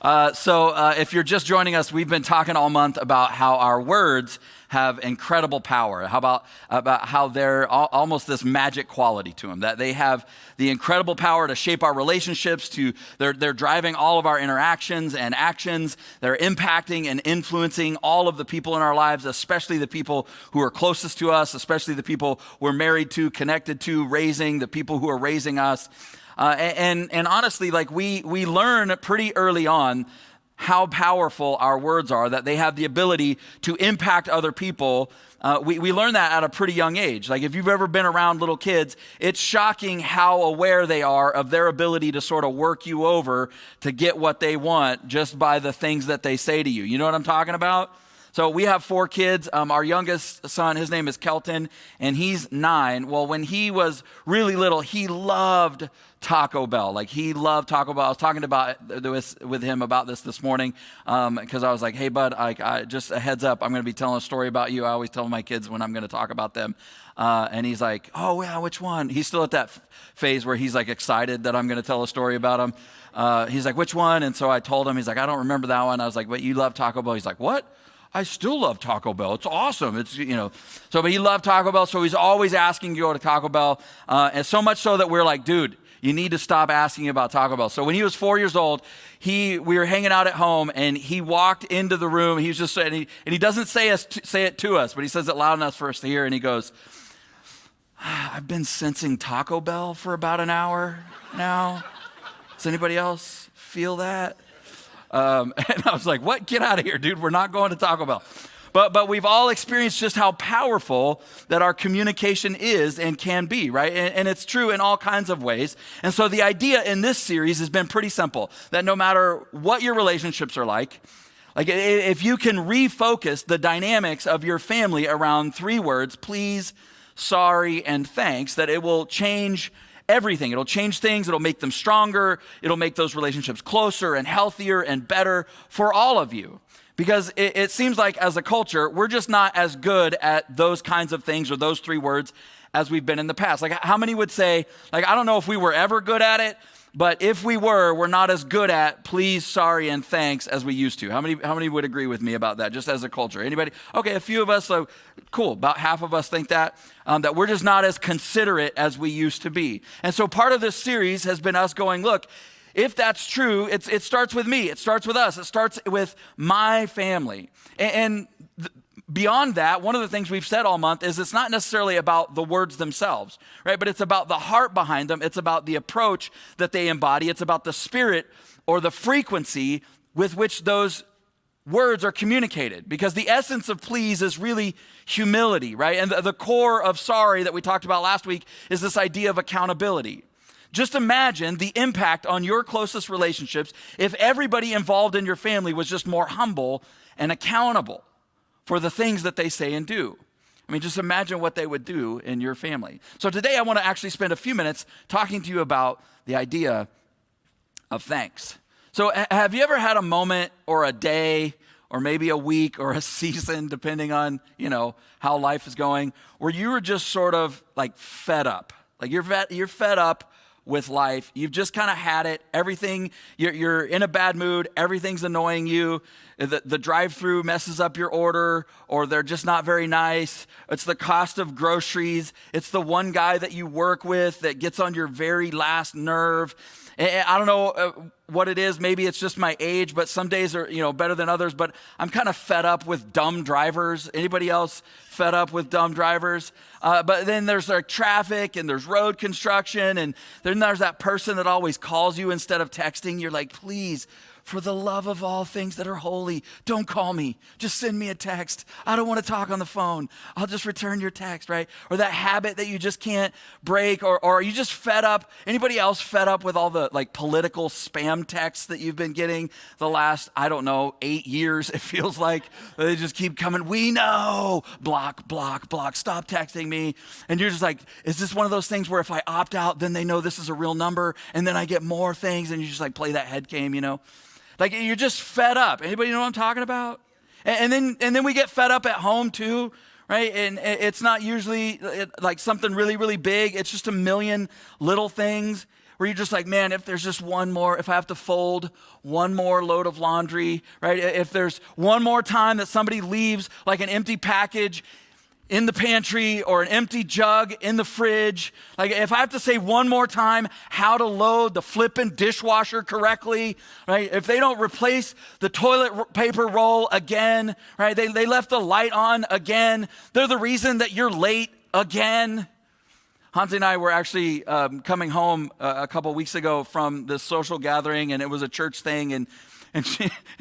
If you're just joining us, we've been talking all month about how our words have incredible power. About how they're almost this magic quality to them, that they have the incredible power to shape our relationships, they're driving all of our interactions and actions. They're impacting and influencing all of the people in our lives, especially the people who are closest to us, especially the people we're married to, connected to, raising, the people who are raising us. And honestly, like we learn pretty early on how powerful our words are, that they have the ability to impact other people. We learn that at a pretty young age. Like if you've ever been around little kids, it's shocking how aware they are of their ability to sort of work you over to get what they want just by the things that they say to you. You know what I'm talking about? So we have 4 kids. Our youngest son, his name is Kelton, and he's 9. Well, when he was really little, he loved Taco Bell. Like he loved Taco Bell. I was talking about with him about this morning because I was like, hey, bud, I just a heads up, I'm going to be telling a story about you. I always tell my kids when I'm going to talk about them. And he's like, oh, yeah, which one? He's still at that phase where he's like excited that I'm going to tell a story about him. He's like, which one? And so I told him, he's like, I don't remember that one. I was like, but you love Taco Bell. He's like, what? I still love Taco Bell. It's awesome. But he loved Taco Bell, so he's always asking to go to Taco Bell. And so much so that we're like, dude, you need to stop asking about Taco Bell. So when he was 4 years old, we were hanging out at home, and he walked into the room. He was just saying, and he doesn't say it to us, but he says it loud enough for us to hear. And he goes, I've been sensing Taco Bell for about an hour now. Does anybody else feel that? And I was like, what? Get out of here, dude. We're not going to Taco Bell. But we've all experienced just how powerful that our communication is and can be, right? And it's true in all kinds of ways. And so the idea in this series has been pretty simple, that no matter what your relationships are like if you can refocus the dynamics of your family around 3 words, please, sorry, and thanks, that it will change everything. It'll change things. It'll make them stronger. It'll make those relationships closer and healthier and better for all of you. Because it seems like as a culture, we're just not as good at those kinds of things or those 3 words as we've been in the past. Like how many would say, like, I don't know if we were ever good at it, but if we were, we're not as good at please, sorry, and thanks as we used to. How many would agree with me about that, just as a culture? Anybody? Okay, a few of us, so cool. About half of us think that we're just not as considerate as we used to be. And so part of this series has been us going, look, if that's true, it starts with me. It starts with us. It starts with my family. And beyond that, one of the things we've said all month is it's not necessarily about the words themselves, right? But it's about the heart behind them. It's about the approach that they embody. It's about the spirit or the frequency with which those words are communicated. Because the essence of please is really humility, right? And the core of sorry that we talked about last week is this idea of accountability. Just imagine the impact on your closest relationships if everybody involved in your family was just more humble and accountable for the things that they say and do. I mean, just imagine what they would do in your family. So today I want to actually spend a few minutes talking to you about the idea of thanks. So have you ever had a moment or a day or maybe a week or a season, depending on, how life is going, where you were just sort of like fed up? Like you're fed up with life. You've just kind of had it. Everything, you're in a bad mood. Everything's annoying you. The drive-through messes up your order, or they're just not very nice. It's the cost of groceries. It's the one guy that you work with that gets on your very last nerve. And I don't know what it is. Maybe it's just my age, but some days are, better than others. But I'm kind of fed up with dumb drivers. Anybody else fed up with dumb drivers? But then there's like traffic and there's road construction. And then there's that person that always calls you instead of texting. You're like, please, for the love of all things that are holy, don't call me. Just send me a text. I don't want to talk on the phone. I'll just return your text, right? Or that habit that you just can't break, or are you just fed up? Anybody else fed up with all the like political spam texts that you've been getting the last, 8 years, it feels like? They just keep coming. We know. Block, block, block. Stop texting me. And you're just like, is this one of those things where if I opt out, then they know this is a real number, and then I get more things, and you just like play that head game, Like you're just fed up. Anybody know what I'm talking about? And then we get fed up at home too, right? And it's not usually like something really, really big. It's just a million little things. where you're just like, man, if there's just one more, if I have to fold one more load of laundry, right? If there's one more time that somebody leaves like an empty package in the pantry or an empty jug in the fridge, like if I have to say one more time how to load the flippin' dishwasher correctly, right? If they don't replace the toilet paper roll again, right? They left the light on again. They're the reason that you're late again. Hansi and I were actually coming home a couple weeks ago from this social gathering, and it was a church thing. And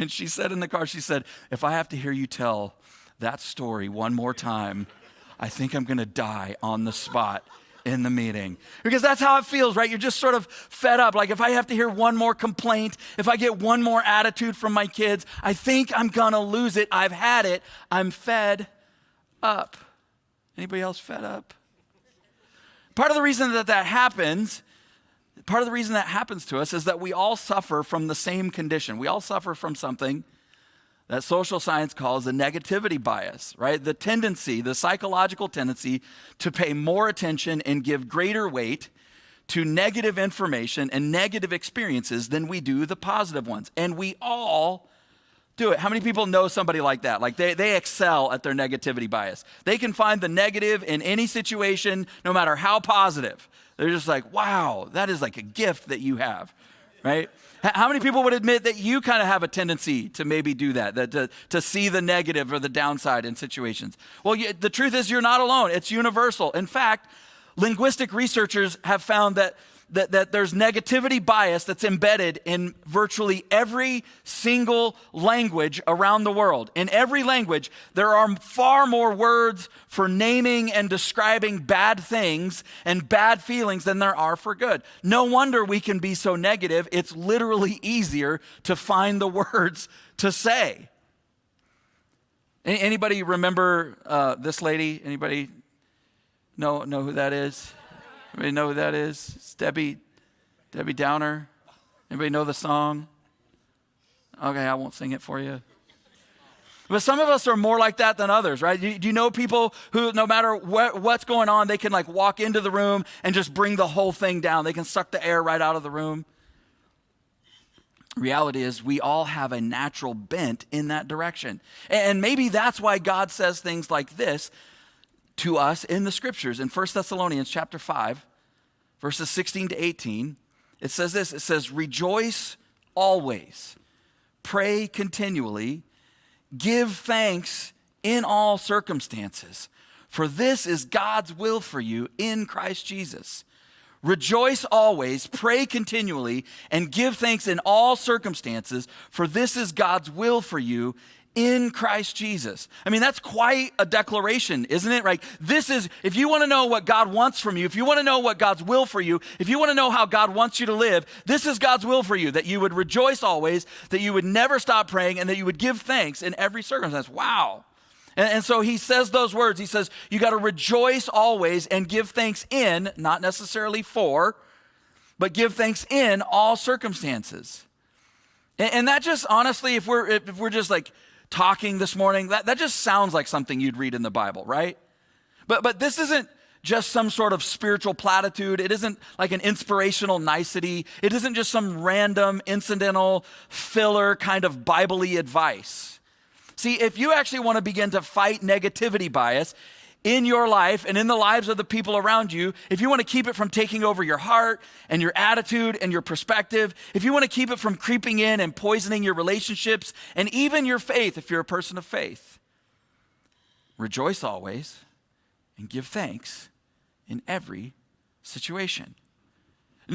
she said in the car, she said, if I have to hear you tell that story one more time, I think I'm going to die on the spot in the meeting. Because that's how it feels, right? You're just sort of fed up. Like if I have to hear one more complaint, if I get one more attitude from my kids, I think I'm going to lose it. I've had it. I'm fed up. Anybody else fed up? Part of the reason that happens to us is that we all suffer from the same condition. We all suffer from something that social science calls a negativity bias, right? The tendency, the psychological tendency to pay more attention and give greater weight to negative information and negative experiences than we do the positive ones. And we all do it. How many people know somebody like that? Like they excel at their negativity bias. They can find the negative in any situation, no matter how positive. They're just like, wow, that is like a gift that you have, right? How many people would admit that you kind of have a tendency to maybe do that to see the negative or the downside in situations? Well, the truth is you're not alone. It's universal. In fact, linguistic researchers have found that there's negativity bias that's embedded in virtually every single language around the world. In every language, there are far more words for naming and describing bad things and bad feelings than there are for good. No wonder we can be so negative. It's literally easier to find the words to say. Anybody remember this lady? Anybody know who that is? Anybody know who that is? It's Debbie Downer. Anybody know the song? Okay, I won't sing it for you. But some of us are more like that than others, right? Do you know people who, no matter what's going on, they can like walk into the room and just bring the whole thing down. They can suck the air right out of the room. Reality is we all have a natural bent in that direction. And maybe that's why God says things like this to us in the scriptures. In 1 Thessalonians chapter 5, verses 16 to 18, it says this, it says, rejoice always, pray continually, give thanks in all circumstances, for this is God's will for you in Christ Jesus. Rejoice always, pray continually, and give thanks in all circumstances, for this is God's will for you in Christ Jesus. I mean, that's quite a declaration, isn't it? Right? This is, if you want to know what God wants from you, if you want to know what God's will for you, if you want to know how God wants you to live, this is God's will for you, that you would rejoice always, that you would never stop praying, and that you would give thanks in every circumstance. Wow. And so he says those words. He says, you got to rejoice always and give thanks in, not necessarily for, but give thanks in all circumstances. And that just, honestly, if we're just like talking this morning, that just sounds like something you'd read in the Bible, right? But this isn't just some sort of spiritual platitude. It isn't like an inspirational nicety. It isn't just some random, incidental, filler kind of Bible-y advice. See, if you actually want to begin to fight negativity bias in your life and in the lives of the people around you, if you want to keep it from taking over your heart and your attitude and your perspective, if you want to keep it from creeping in and poisoning your relationships and even your faith, if you're a person of faith, rejoice always and give thanks in every situation.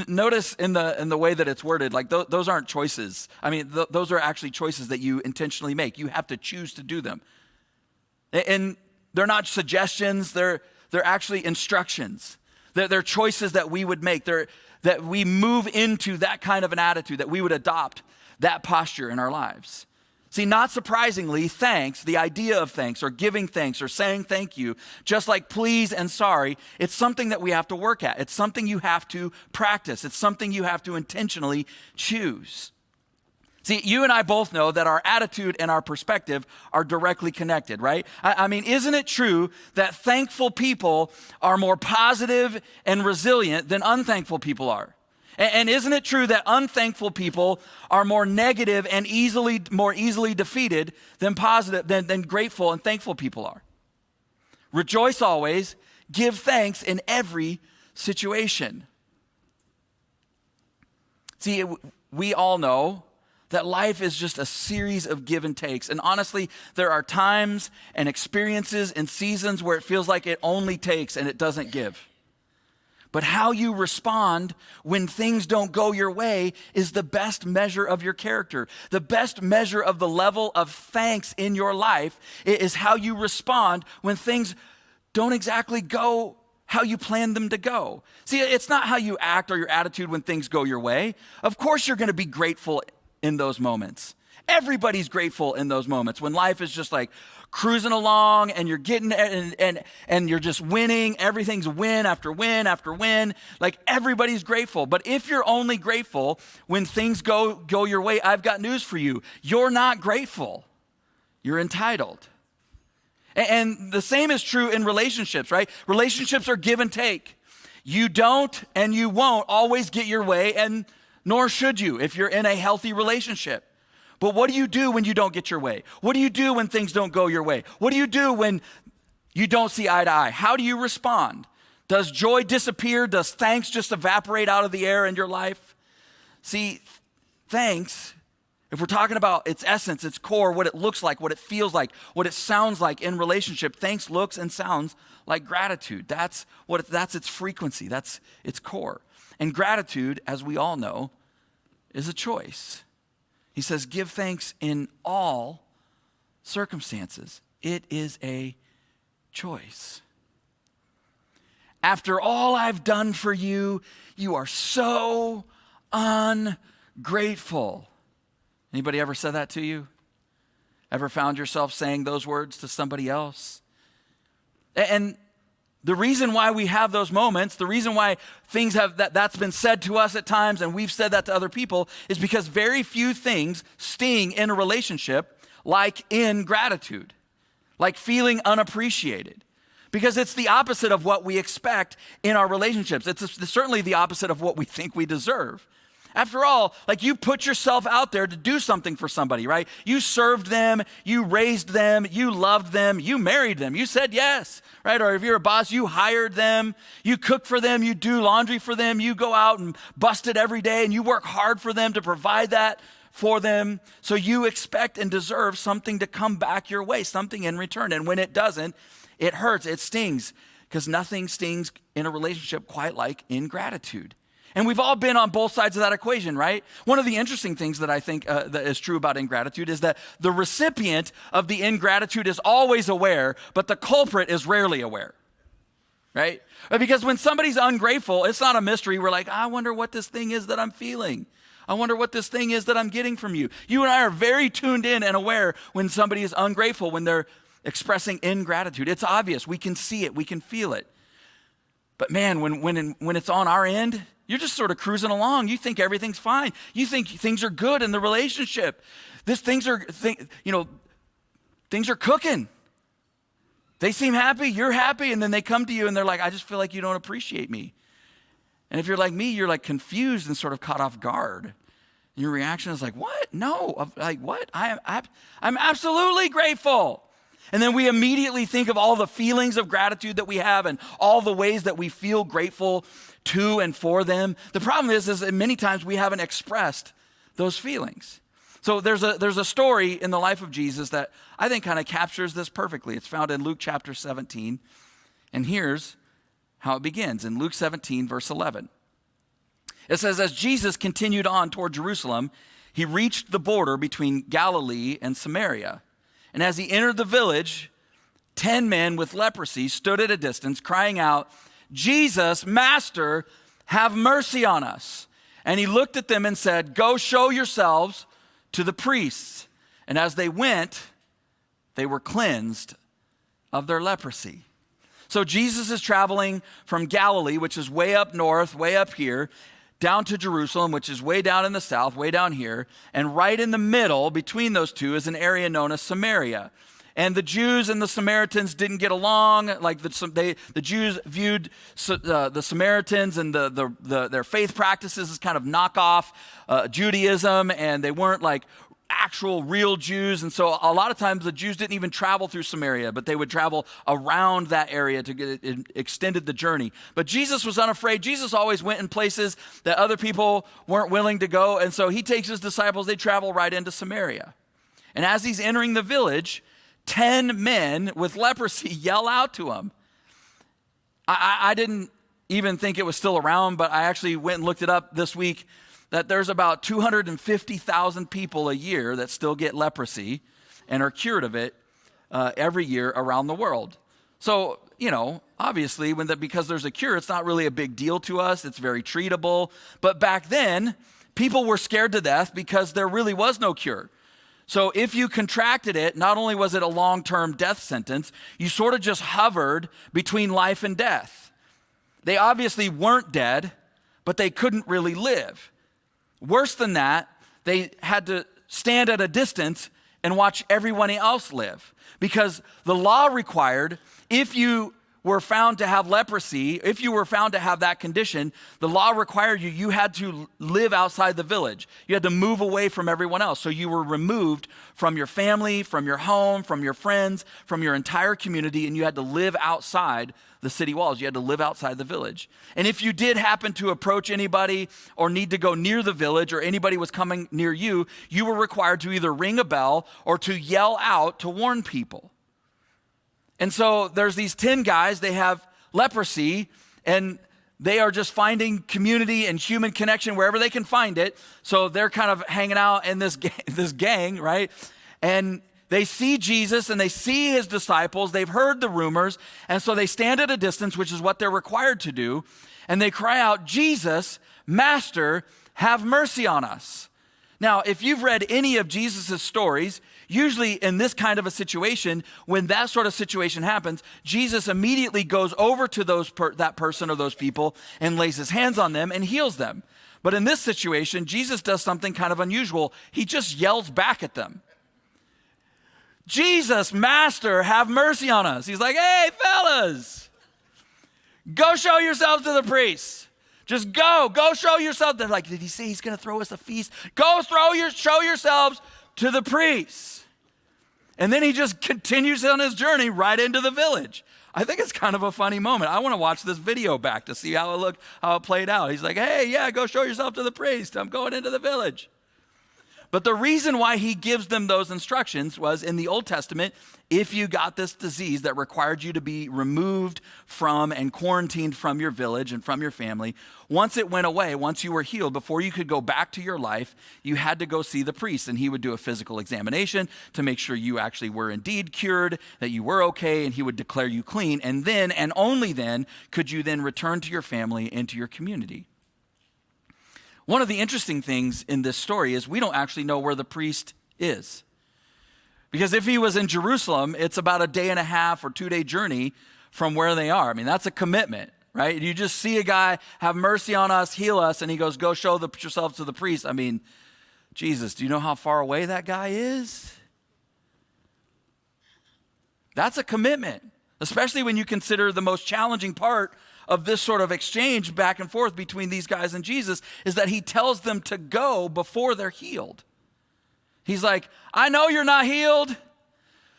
Notice in the way that it's worded, like those aren't choices. I mean, those are actually choices that you intentionally make. You have to choose to do them. And they're not suggestions, they're actually instructions. They're choices that we would make. That we move into that kind of an attitude, that we would adopt that posture in our lives. See, not surprisingly, thanks, the idea of thanks or giving thanks or saying thank you, just like please and sorry, it's something that we have to work at. It's something you have to practice. It's something you have to intentionally choose. See, you and I both know that our attitude and our perspective are directly connected, right? I mean, isn't it true that thankful people are more positive and resilient than unthankful people are? And isn't it true that unthankful people are more negative and more easily defeated than than grateful and thankful people are? Rejoice always, give thanks in every situation. See, we all know that life is just a series of give and takes. And honestly, there are times and experiences and seasons where it feels like it only takes and it doesn't give. But how you respond when things don't go your way is the best measure of your character. The best measure of the level of thanks in your life is how you respond when things don't exactly go how you planned them to go. See, it's not how you act or your attitude when things go your way. Of course, you're going to be grateful in those moments. Everybody's grateful in those moments when life is just like cruising along and you're getting and you're just winning. Everything's win after win after win. Like everybody's grateful. But if you're only grateful when things go your way, I've got news for you. You're not grateful. You're entitled. And the same is true in relationships, right? Relationships are give and take. You don't and you won't always get your way, and nor should you if you're in a healthy relationship. But what do you do when you don't get your way? What do you do when things don't go your way? What do you do when you don't see eye to eye? How do you respond? Does joy disappear? Does thanks just evaporate out of the air in your life? See, thanks, if we're talking about its essence, its core, what it looks like, what it feels like, what it sounds like in relationship, thanks looks and sounds like gratitude. That's its frequency. That's its core. And gratitude, as we all know, is a choice. He says, give thanks in all circumstances. It is a choice. After all I've done for you, you are so ungrateful. Anybody ever said that to you? Ever found yourself saying those words to somebody else? And the reason why we have those moments, the reason why things that's been said to us at times and we've said that to other people is because very few things sting in a relationship like ingratitude, like feeling unappreciated. Because it's the opposite of what we expect in our relationships. It's certainly the opposite of what we think we deserve. After all, like you put yourself out there to do something for somebody, right? You served them, you raised them, you loved them, you married them, you said yes, right? Or if you're a boss, you hired them, you cook for them, you do laundry for them, you go out and bust it every day and you work hard for them to provide that for them. So you expect and deserve something to come back your way, something in return. And when it doesn't, it hurts, it stings, because nothing stings in a relationship quite like ingratitude. And we've all been on both sides of that equation, right? One of the interesting things that I think that is true about ingratitude is that the recipient of the ingratitude is always aware, but the culprit is rarely aware, right? Because when somebody's ungrateful, it's not a mystery. We're like, I wonder what this thing is that I'm feeling. I wonder what this thing is that I'm getting from you. You and I are very tuned in and aware when somebody is ungrateful, when they're expressing ingratitude. It's obvious. We can see it. We can feel it. But man, when it's on our end, you're just sort of cruising along. You think everything's fine. You think things are good in the relationship. Things are cooking. They seem happy, you're happy, and then they come to you and they're like, I just feel like you don't appreciate me. And if you're like me, you're like confused and sort of caught off guard. And your reaction is like, what? No, like what? I'm absolutely grateful. And then we immediately think of all the feelings of gratitude that we have and all the ways that we feel grateful to and for them. The problem is that many times we haven't expressed those feelings. So there's a story in the life of Jesus that I think kind of captures this perfectly. It's found in Luke chapter 17. And here's how it begins in Luke 17, verse 11. It says, as Jesus continued on toward Jerusalem, he reached the border between Galilee and Samaria. And as he entered the village, 10 men with leprosy stood at a distance, crying out, Jesus, Master, have mercy on us. And he looked at them and said, go show yourselves to the priests. And as they went, they were cleansed of their leprosy. So Jesus is traveling from Galilee, which is way up north, way up here, down to Jerusalem, which is way down in the south, way down here. And right in the middle between those two is an area known as Samaria. And the Jews and the Samaritans didn't get along. Like the Jews viewed the Samaritans and their faith practices as kind of knockoff Judaism, and they weren't like actual real Jews. And so a lot of times the Jews didn't even travel through Samaria, but they would travel around that area to get it extended the journey. But Jesus was unafraid. Jesus always went in places that other people weren't willing to go. And so he takes his disciples, they travel right into Samaria. And as he's entering the village, 10 men with leprosy yell out to him. I didn't even think it was still around, but I actually went and looked it up this week, that there's about 250,000 people a year that still get leprosy and are cured of it every year around the world. So, obviously, because there's a cure, it's not really a big deal to us. It's very treatable. But back then, people were scared to death because there really was no cure. So if you contracted it, not only was it a long-term death sentence, you sort of just hovered between life and death. They obviously weren't dead, but they couldn't really live. Worse than that, they had to stand at a distance and watch everyone else live, because the law required, if you were found to have leprosy, if you were found to have that condition, the law required you had to live outside the village. You had to move away from everyone else. So you were removed from your family, from your home, from your friends, from your entire community, and you had to live outside the city walls. You had to live outside the village. And if you did happen to approach anybody or need to go near the village, or anybody was coming near you, you were required to either ring a bell or to yell out to warn people. And so there's these 10 guys, they have leprosy, and they are just finding community and human connection wherever they can find it. So they're kind of hanging out in this gang, right? And they see Jesus and they see his disciples. They've heard the rumors. And so they stand at a distance, which is what they're required to do. And they cry out, "Jesus, Master, have mercy on us." Now, if you've read any of Jesus' stories, usually in this kind of a situation, when that sort of situation happens, Jesus immediately goes over to that person or those people and lays his hands on them and heals them. But in this situation, Jesus does something kind of unusual. He just yells back at them. "Jesus, Master, have mercy on us." He's like, "Hey, fellas, go show yourselves to the priests. Just go show yourself." They're like, "Did he say he's going to throw us a feast? Go show yourselves to the priests." And then he just continues on his journey right into the village. I think it's kind of a funny moment. I want to watch this video back to see how it played out. He's like, "Hey, yeah, go show yourself to the priest. I'm going into the village." But the reason why he gives them those instructions was, in the Old Testament, if you got this disease that required you to be removed from and quarantined from your village and from your family, once it went away, once you were healed, before you could go back to your life, you had to go see the priest, and he would do a physical examination to make sure you actually were indeed cured, that you were okay, and he would declare you clean. And then, and only then, could you then return to your family and to your community. One of the interesting things in this story is we don't actually know where the priest is. Because if he was in Jerusalem, it's about a 1.5 or 2 day journey from where they are. I mean, that's a commitment, right? You just see a guy, "Have mercy on us, heal us," and he goes, "Go show yourselves to the priest." I mean, Jesus, do you know how far away that guy is? That's a commitment, especially when you consider the most challenging part of this sort of exchange back and forth between these guys and Jesus is that he tells them to go before they're healed. He's like, "I know you're not healed,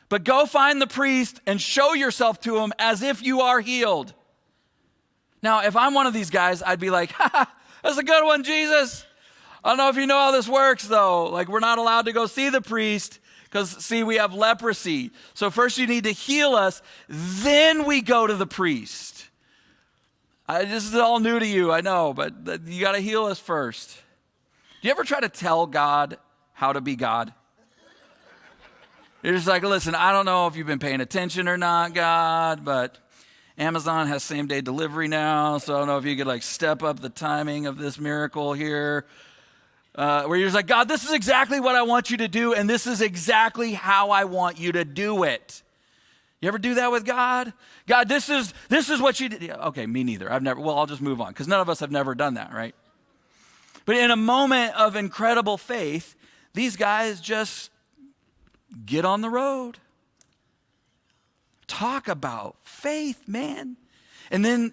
but go find the priest and show yourself to him as if you are healed." Now, if I'm one of these guys, I'd be like, "That's a good one, Jesus. I don't know if you know how this works, though. Like, we're not allowed to go see the priest because, see, we have leprosy. So first you need to heal us, then we go to the priest. This is all new to you, I know, but you got to heal us first." Do you ever try to tell God how to be God? You're just like, "Listen, I don't know if you've been paying attention or not, God, but Amazon has same-day delivery now, so I don't know if you could step up the timing of this miracle here." Where you're just like, "God, this is exactly what I want you to do, and this is exactly how I want you to do it." You ever do that with God? "God, this is what you did." Yeah, okay, me neither. I'll just move on, because none of us have never done that, right? But in a moment of incredible faith, these guys just get on the road. Talk about faith, man. And then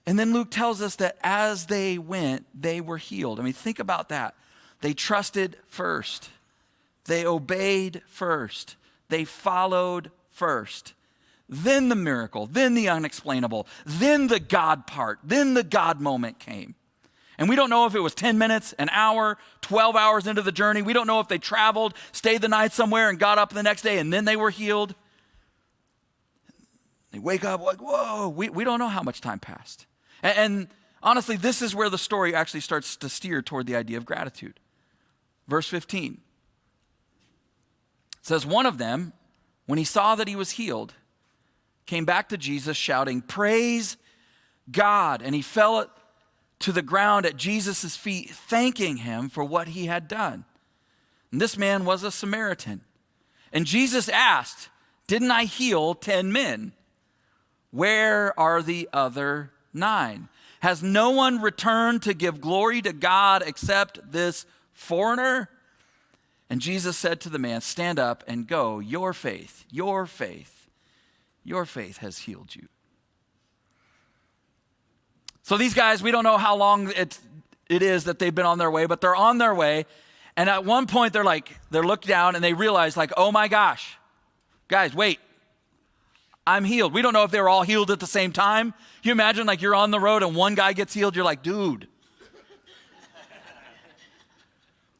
Luke tells us that as they went, they were healed. I mean, think about that. They trusted first. They obeyed first. They followed first. Then the miracle, then the unexplainable, then the God part, then the God moment came. And we don't know if it was 10 minutes, an hour, 12 hours into the journey. We don't know if they traveled, stayed the night somewhere, and got up the next day, and then they were healed. They wake up like, whoa, we don't know how much time passed. And honestly, this is where the story actually starts to steer toward the idea of gratitude. Verse 15 says, one of them, when he saw that he was healed, came back to Jesus shouting, "Praise God." And he fell to the ground at Jesus' feet, thanking him for what he had done. And this man was a Samaritan. And Jesus asked, "Didn't I heal 10 men? Where are the other 9? Has no one returned to give glory to God except this foreigner?" And Jesus said to the man, "Stand up and go. Your faith has healed you." So these guys, we don't know how long it is that they've been on their way, but they're on their way. And at one point they're look down and they realize like, oh my gosh, guys, wait, I'm healed. We don't know if they were all healed at the same time. You imagine like you're on the road and one guy gets healed. You're like, dude,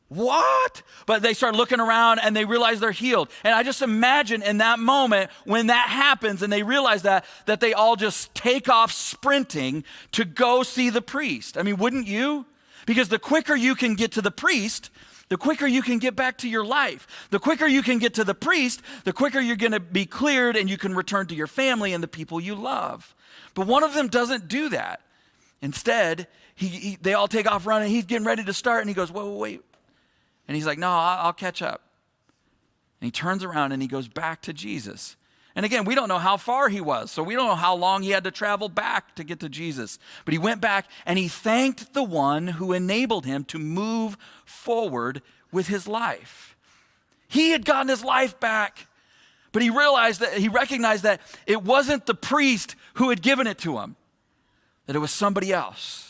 what? But they start looking around and they realize they're healed. And I just imagine in that moment when that happens and they realize that they all just take off sprinting to go see the priest. I mean, wouldn't you? Because the quicker you can get to the priest, the quicker you can get back to your life. The quicker you can get to the priest, the quicker you're going to be cleared and you can return to your family and the people you love. But one of them doesn't do that. Instead, they all take off running. He's getting ready to start and he goes, wait. And he's like, no, I'll catch up. And he turns around and he goes back to Jesus. And again, we don't know how far he was, so we don't know how long he had to travel back to get to Jesus. But he went back and he thanked the one who enabled him to move forward with his life. He had gotten his life back, but he recognized that it wasn't the priest who had given it to him, that it was somebody else.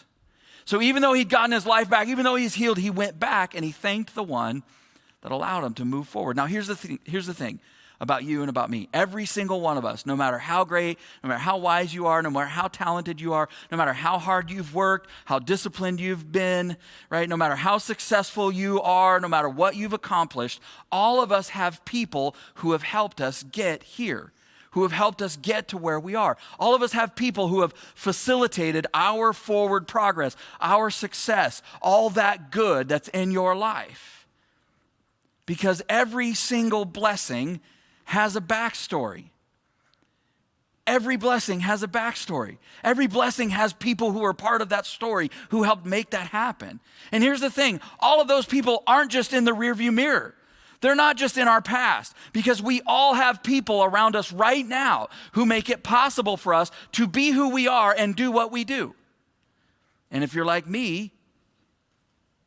So even though he'd gotten his life back, even though he's healed, he went back and he thanked the one that allowed him to move forward. Now here's the thing about you and about me. Every single one of us, no matter how great, no matter how wise you are, no matter how talented you are, no matter how hard you've worked, how disciplined you've been, right? No matter how successful you are, no matter what you've accomplished, all of us have people who have helped us get here, who have helped us get to where we are. All of us have people who have facilitated our forward progress, our success, all that good that's in your life. Because every single blessing has a backstory. Every blessing has a backstory. Every blessing has people who are part of that story who helped make that happen. And here's the thing, all of those people aren't just in the rearview mirror. They're not just in our past, because we all have people around us right now who make it possible for us to be who we are and do what we do. And if you're like me,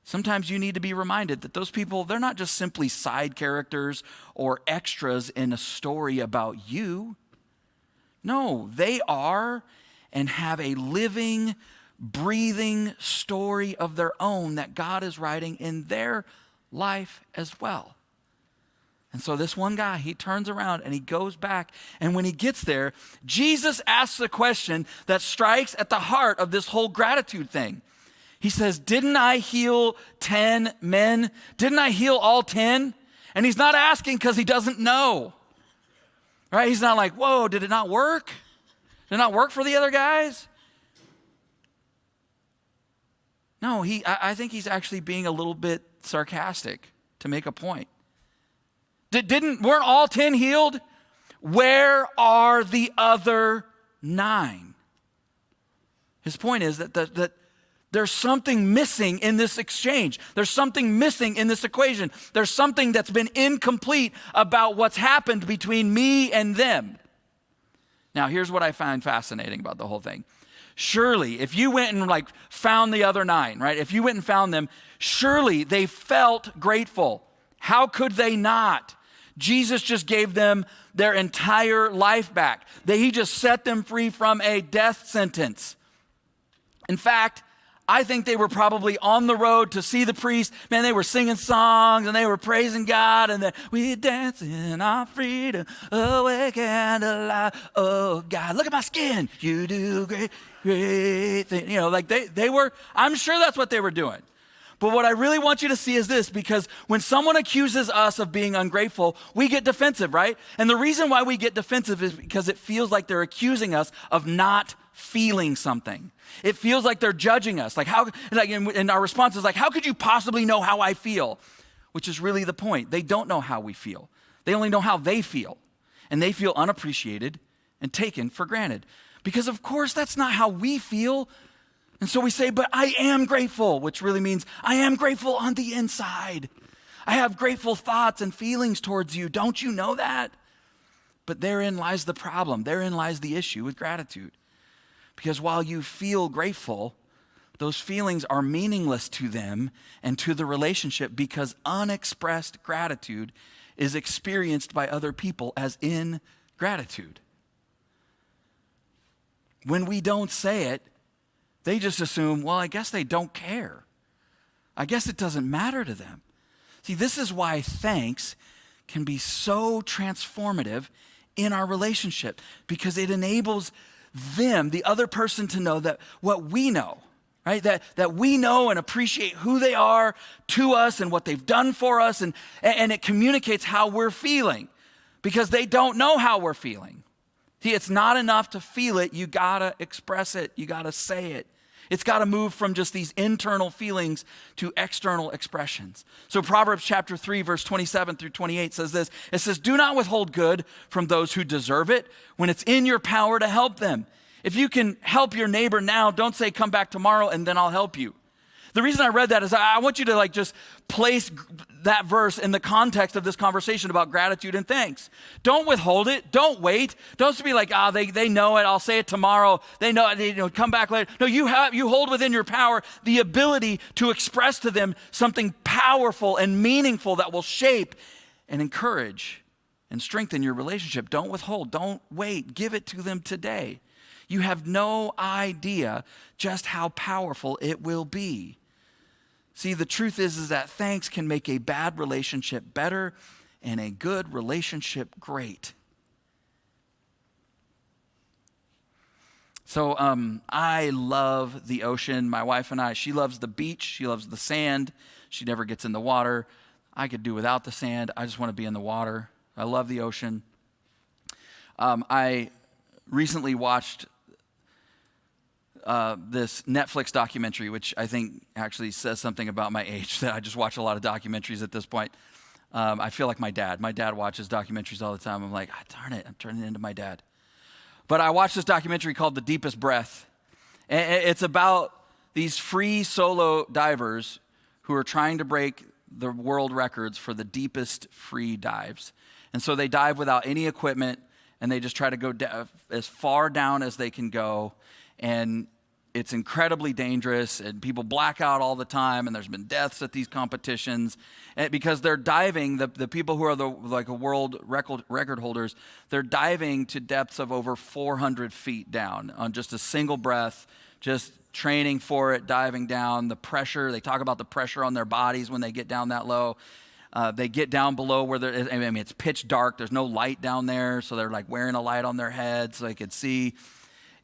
sometimes you need to be reminded that those people, they're not just simply side characters or extras in a story about you. No, they are and have a living, breathing story of their own that God is writing in their life as well. And so this one guy, he turns around and he goes back. And when he gets there, Jesus asks a question that strikes at the heart of this whole gratitude thing. He says, "Didn't I heal 10 men? Didn't I heal all 10? And he's not asking because he doesn't know. Right? He's not like, whoa, did it not work? Did it not work for the other guys? No, I think he's actually being a little bit sarcastic to make a point. Weren't all 10 healed? Where are the other 9? His point is that there's something missing in this exchange. There's something missing in this equation. There's something that's been incomplete about what's happened between me and them. Now, here's what I find fascinating about the whole thing. Surely, if you went and found the other 9, right? If you went and found them, surely they felt grateful. How could they not? Jesus just gave them their entire life back. He just set them free from a death sentence. In fact, I think they were probably on the road to see the priest. Man, they were singing songs and they were praising God, and we dance in our freedom, awake and alive. Oh God, look at my skin. You do great, great things. You know, like they were, I'm sure that's what they were doing. But what I really want you to see is this, because when someone accuses us of being ungrateful, we get defensive, right? And the reason why we get defensive is because it feels like they're accusing us of not feeling something. It feels like they're judging us. And our response is like, how could you possibly know how I feel? Which is really the point. They don't know how we feel. They only know how they feel. And they feel unappreciated and taken for granted. Because of course, that's not how we feel. And so we say, but I am grateful, which really means I am grateful on the inside. I have grateful thoughts and feelings towards you. Don't you know that? But therein lies the problem. Therein lies the issue with gratitude. Because while you feel grateful, those feelings are meaningless to them and to the relationship, because unexpressed gratitude is experienced by other people as ingratitude. When we don't say it, they just assume, well, I guess they don't care. I guess it doesn't matter to them. See, this is why thanks can be so transformative in our relationship, because it enables them, the other person, to know that what we know, right? That we know and appreciate who they are to us and what they've done for us, and it communicates how we're feeling, because they don't know how we're feeling. See, it's not enough to feel it. You gotta express it. You gotta say it. It's got to move from just these internal feelings to external expressions. So Proverbs chapter 3, verse 27 through 28 says this. It says, do not withhold good from those who deserve it when it's in your power to help them. If you can help your neighbor now, don't say, come back tomorrow and then I'll help you. The reason I read that is I want you to just place that verse in the context of this conversation about gratitude and thanks. Don't withhold it. Don't wait. Don't just be like, they know it. I'll say it tomorrow. They know it. Come back later. No, you hold within your power the ability to express to them something powerful and meaningful that will shape and encourage and strengthen your relationship. Don't withhold. Don't wait. Give it to them today. You have no idea just how powerful it will be. See, the truth is that thanks can make a bad relationship better and a good relationship great. So I love the ocean. My wife and I, she loves the beach. She loves the sand. She never gets in the water. I could do without the sand. I just want to be in the water. I love the ocean. I recently watched this Netflix documentary, which I think actually says something about my age, that I just watch a lot of documentaries at this point. I feel like my dad. My dad watches documentaries all the time. I'm like, darn it, I'm turning into my dad. But I watched this documentary called The Deepest Breath. And it's about these free solo divers who are trying to break the world records for the deepest free dives. And so they dive without any equipment, and they just try to go as far down as they can go. And it's incredibly dangerous, and people black out all the time, and there's been deaths at these competitions. And because they're diving, the people who are the world record holders, they're diving to depths of over 400 feet down on just a single breath, just training for it, diving down. The pressure, they talk about the pressure on their bodies when they get down that low. They get down below where it's pitch dark. There's no light down there, so they're like wearing a light on their head so they could see.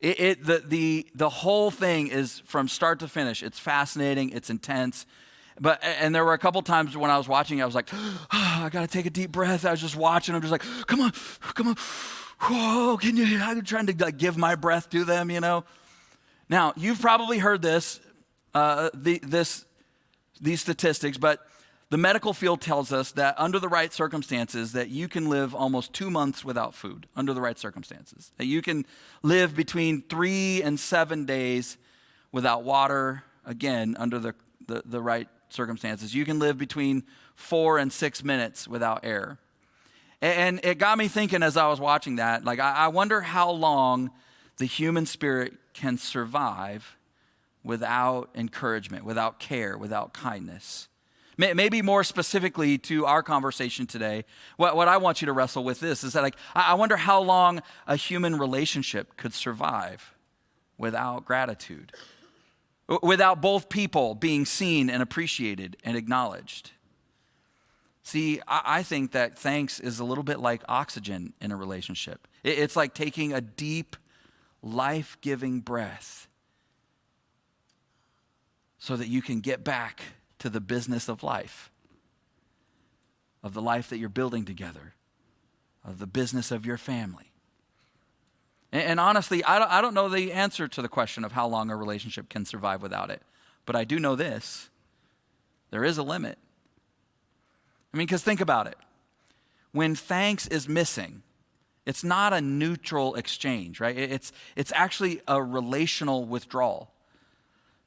The whole thing is from start to finish. It's fascinating. It's intense. And there were a couple times when I was watching, I was like, I got to take a deep breath. I was just watching. I'm just like, come on. Whoa, I'm trying to give my breath to them, Now, you've probably heard this, these statistics, but the medical field tells us that under the right circumstances, that you can live almost 2 months without food, under the right circumstances. That you can live between 3 and 7 days without water, again, under the right circumstances. You can live between 4 and 6 minutes without air. And it got me thinking as I was watching that, I wonder how long the human spirit can survive without encouragement, without care, without kindness. Maybe more specifically to our conversation today, what I want you to wrestle with this is that like, I wonder how long a human relationship could survive without gratitude, without both people being seen and appreciated and acknowledged. See, I think that thanks is a little bit like oxygen in a relationship. It's like taking a deep, life-giving breath so that you can get back to the business of life, of the life that you're building together, of the business of your family. And honestly, I don't know the answer to the question of how long a relationship can survive without it. But I do know this. There is a limit. I mean, because think about it. When thanks is missing, it's not a neutral exchange, right? It's actually a relational withdrawal.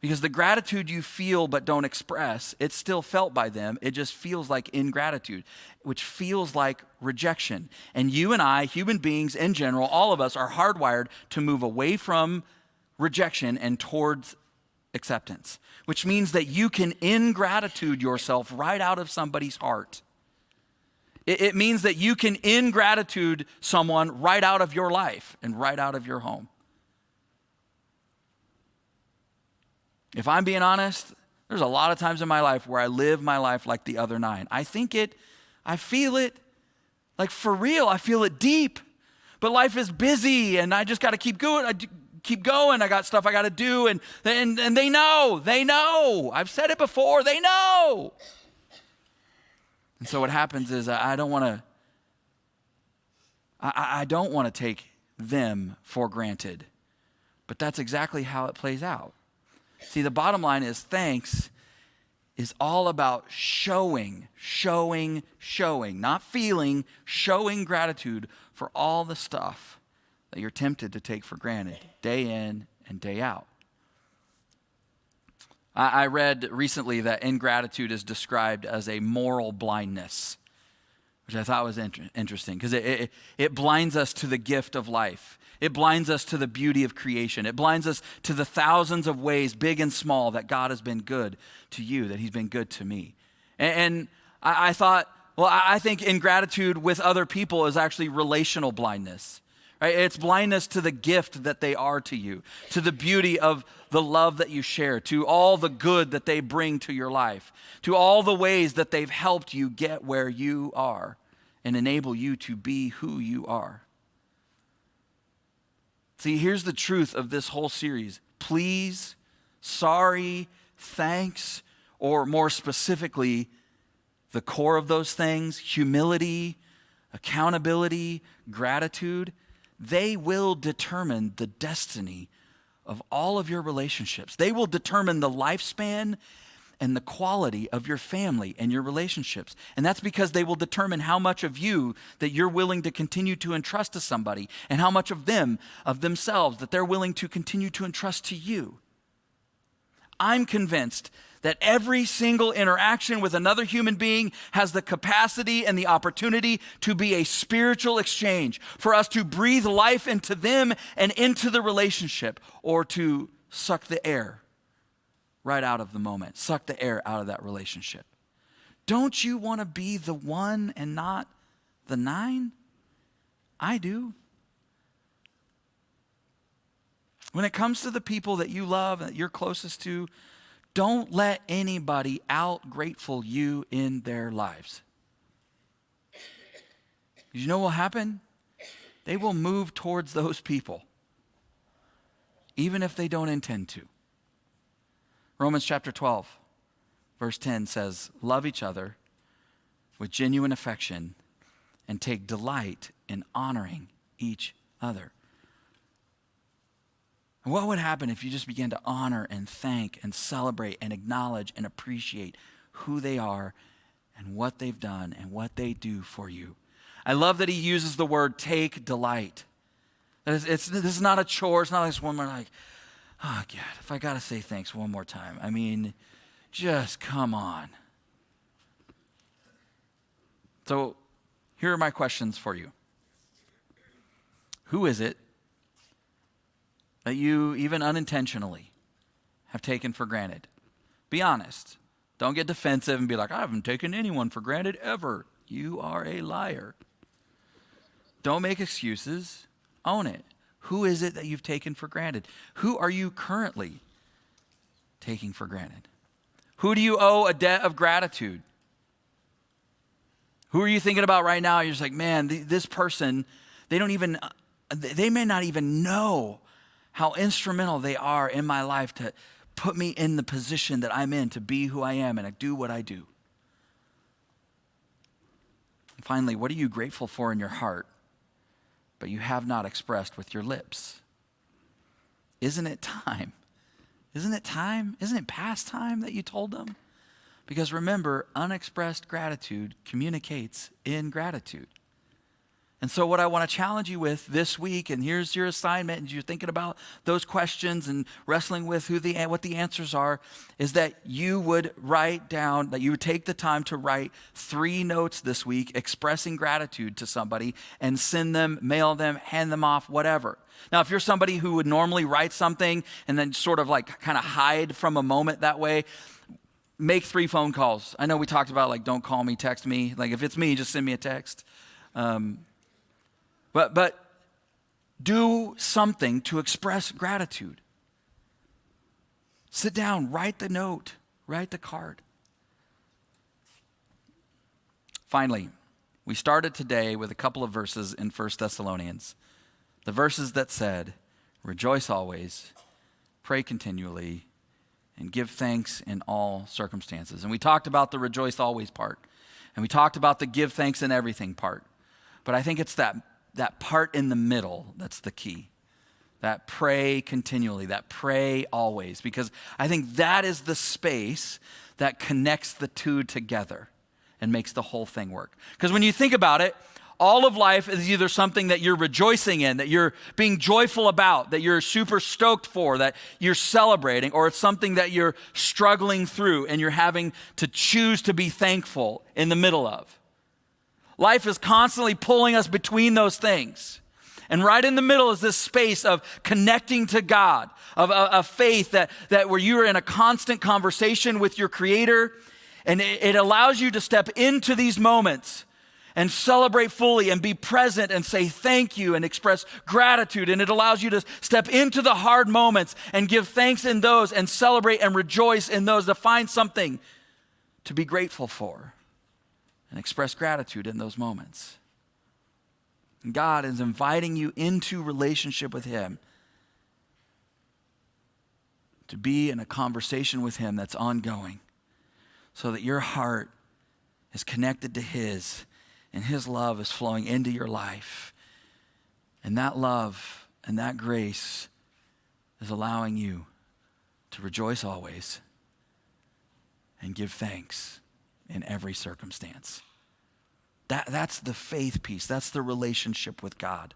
Because the gratitude you feel but don't express, it's still felt by them. It just feels like ingratitude, which feels like rejection. And you and I, human beings in general, all of us are hardwired to move away from rejection and towards acceptance, which means that you can ingratitude yourself right out of somebody's heart. It means that you can ingratitude someone right out of your life and right out of your home. If I'm being honest, there's a lot of times in my life where I live my life like the other nine. I feel it, like for real, I feel it deep. But life is busy and I just got to keep going. I got stuff I got to do and they know. I've said it before, they know. And so what happens is I don't want to take them for granted. But that's exactly how it plays out. See, the bottom line is thanks is all about showing, not feeling, showing gratitude for all the stuff that you're tempted to take for granted day in and day out. I read recently that ingratitude is described as a moral blindness, which I thought was interesting because it blinds us to the gift of life. It blinds us to the beauty of creation. It blinds us to the thousands of ways, big and small, that God has been good to you, that he's been good to me. And I thought, well, I think ingratitude with other people is actually relational blindness. Right? It's blindness to the gift that they are to you, to the beauty of the love that you share, to all the good that they bring to your life, to all the ways that they've helped you get where you are and enable you to be who you are. See, here's the truth of this whole series. Please, sorry, thanks, or more specifically, the core of those things, humility, accountability, gratitude, they will determine the destiny of all of your relationships. They will determine the lifespan and the quality of your family and your relationships. And that's because they will determine how much of you that you're willing to continue to entrust to somebody and how much of them, of themselves, that they're willing to continue to entrust to you. I'm convinced that every single interaction with another human being has the capacity and the opportunity to be a spiritual exchange, for us to breathe life into them and into the relationship, or to suck the air right out of the moment, suck the air out of that relationship. Don't you want to be the one and not the nine? I do. When it comes to the people that you love and that you're closest to, don't let anybody out-grateful you in their lives. You know what will happen? They will move towards those people, even if they don't intend to. Romans chapter 12, verse 10 says, love each other with genuine affection and take delight in honoring each other. And what would happen if you just began to honor and thank and celebrate and acknowledge and appreciate who they are and what they've done and what they do for you? I love that he uses the word take delight. This is not a chore. It's not like this one where like, oh, God, if I got to say thanks one more time. I mean, just come on. So here are my questions for you. Who is it that you, even unintentionally, have taken for granted? Be honest. Don't get defensive and be like, I haven't taken anyone for granted ever. You are a liar. Don't make excuses. Own it. Who is it that you've taken for granted? Who are you currently taking for granted? Who do you owe a debt of gratitude? Who are you thinking about right now? You're just like, man, this person, they may not even know how instrumental they are in my life to put me in the position that I'm in, to be who I am and to do what I do. And finally, what are you grateful for in your heart, but you have not expressed with your lips? Isn't it time? Isn't it time? Isn't it past time that you told them? Because remember, unexpressed gratitude communicates ingratitude. And so what I want to challenge you with this week, and here's your assignment, and you're thinking about those questions and wrestling with what the answers are, is that you would write down, that you would take the time to write 3 notes this week expressing gratitude to somebody and send them, mail them, hand them off, whatever. Now, if you're somebody who would normally write something and then sort of like kind of hide from a moment that way, make 3 phone calls. I know we talked about like, don't call me, text me. Like if it's me, just send me a text. But do something to express gratitude. Sit down, write the note, write the card. Finally, we started today with a couple of verses in 1 Thessalonians. The verses that said, rejoice always, pray continually, and give thanks in all circumstances. And we talked about the rejoice always part. And we talked about the give thanks in everything part. But I think it's that part in the middle that's the key. That pray continually, that pray always. Because I think that is the space that connects the two together and makes the whole thing work. Because when you think about it, all of life is either something that you're rejoicing in, that you're being joyful about, that you're super stoked for, that you're celebrating, or it's something that you're struggling through and you're having to choose to be thankful in the middle of. Life is constantly pulling us between those things. And right in the middle is this space of connecting to God, of a faith that where you are in a constant conversation with your Creator, and it allows you to step into these moments and celebrate fully and be present and say thank you and express gratitude. And it allows you to step into the hard moments and give thanks in those and celebrate and rejoice in those, to find something to be grateful for and express gratitude in those moments. And God is inviting you into relationship with Him, to be in a conversation with Him that's ongoing, so that your heart is connected to His, and His love is flowing into your life. And that love and that grace is allowing you to rejoice always and give thanks in every circumstance. That's the faith piece. That's the relationship with God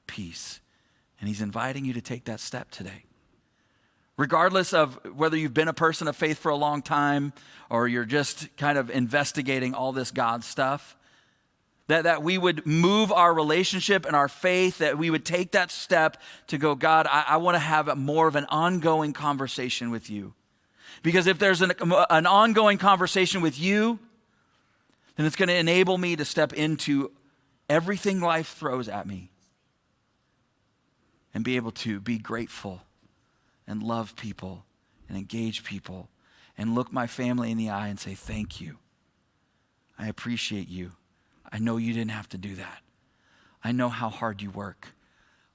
piece. And He's inviting you to take that step today. Regardless of whether you've been a person of faith for a long time or you're just kind of investigating all this God stuff, that we would move our relationship and our faith, that we would take that step to go, God, I want to have more of an ongoing conversation with you. Because if there's an ongoing conversation with you, then it's going to enable me to step into everything life throws at me and be able to be grateful and love people and engage people and look my family in the eye and say, thank you. I appreciate you. I know you didn't have to do that. I know how hard you work.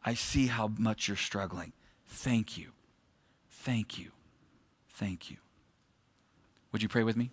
I see how much you're struggling. Thank you. Thank you. Thank you. Would you pray with me?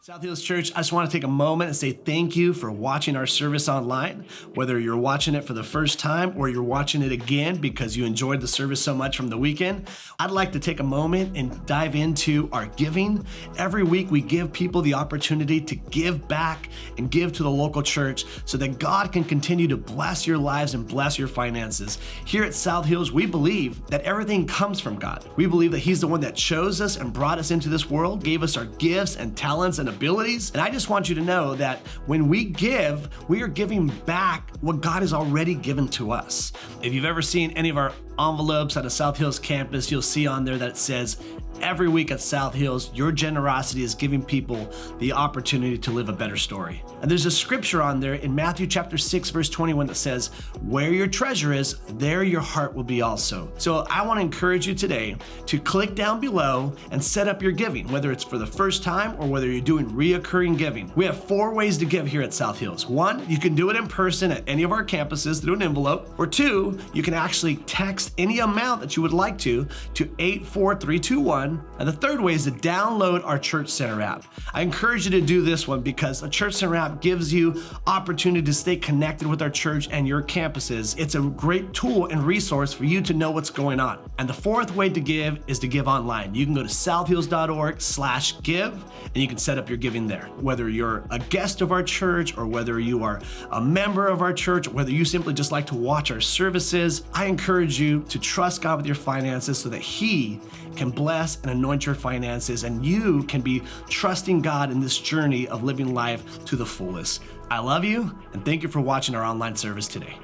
South Hills Church, I just want to take a moment and say thank you for watching our service online. Whether you're watching it for the first time or you're watching it again because you enjoyed the service so much from the weekend, I'd like to take a moment and dive into our giving. Every week we give people the opportunity to give back and give to the local church so that God can continue to bless your lives and bless your finances. Here at South Hills, we believe that everything comes from God. We believe that He's the one that chose us and brought us into this world, gave us our gifts and talents and abilities. And I just want you to know that when we give, we are giving back what God has already given to us. If you've ever seen any of our envelopes at a South Hills campus, you'll see on there that it says, every week at South Hills, your generosity is giving people the opportunity to live a better story. And there's a scripture on there in Matthew chapter 6, verse 21 that says, where your treasure is, there your heart will be also. So I want to encourage you today to click down below and set up your giving, whether it's for the first time or whether you're doing reoccurring giving. We have 4 ways to give here at South Hills. 1, you can do it in person at any of our campuses through an envelope. Or 2, you can actually text any amount that you would like to 84321. And the 3rd way is to download our Church Center app. I encourage you to do this one because the Church Center app gives you opportunity to stay connected with our church and your campuses. It's a great tool and resource for you to know what's going on. And the 4th way to give is to give online. You can go to southhills.org/give and you can set up your giving there. Whether you're a guest of our church or whether you are a member of our church, or whether you simply just like to watch our services, I encourage you to trust God with your finances so that He can bless and anoint your finances, and you can be trusting God in this journey of living life to the fullest. I love you, and thank you for watching our online service today.